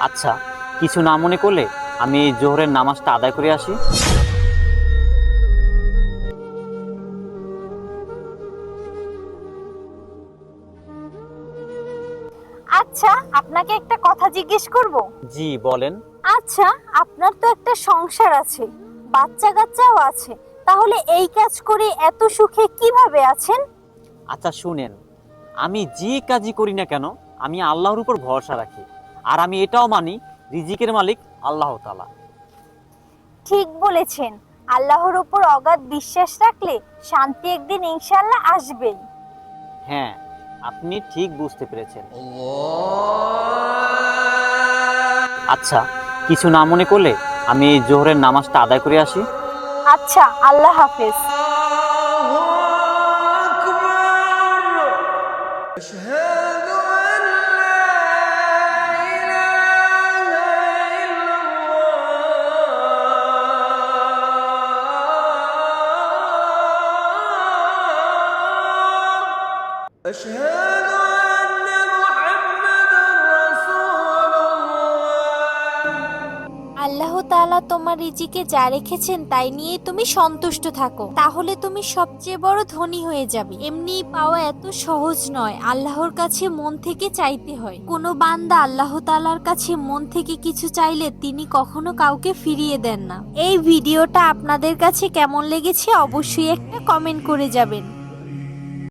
আচ্ছা, কিছু না মনে করলে আমি জোহরের নামাজটা আদায় করে আসি। আচ্ছা, আপনাকে একটা কথা জিজ্ঞেস করব। জি বলেন। আচ্ছা, আপনার তো একটা সংসার আছে, বাচ্চা কাচ্চাও আছে, তাহলে এই কাজ করে এত সুখে কিভাবে আছেন? আচ্ছা শুনেন, আমি যে কাজই করি না কেন আমি আল্লাহর উপর ভরসা রাখি। আর আমি এটাও মানি রিজিকের মালিক আল্লাহ তাআলা। ঠিক বলেছেন। আল্লাহর উপর অগাধ বিশ্বাস রাখলে শান্তি একদিন ইনশাআল্লাহ আসবেই। হ্যাঁ, আপনি ঠিক বুঝতে পেরেছেন। আচ্ছা, কিছু না মনে করলে আমি জোহরের নামাজটা আদায় করে আসি। আচ্ছা, আল্লাহ হাফেজ। أشهد أن محمدا رسول الله। আল্লাহ তাআলা তোমার রিজিকে যা রেখেছেন তাই নিয়ে তুমি সন্তুষ্ট থাকো, তাহলে তুমি সবচেয়ে বড় ধনী হয়ে যাবে। এমনি পাওয়া এত সহজ নয়, আল্লাহর কাছে মন থেকে চাইতে হয়। কোনো বান্দা আল্লাহ তাআলার কাছে মন থেকে কিছু চাইলে তিনি কখনো কাউকে ফিরিয়ে দেন না। এই ভিডিওটা আপনাদের কাছে কেমন লেগেছে অবশ্যই একটা কমেন্ট করে যাবেন।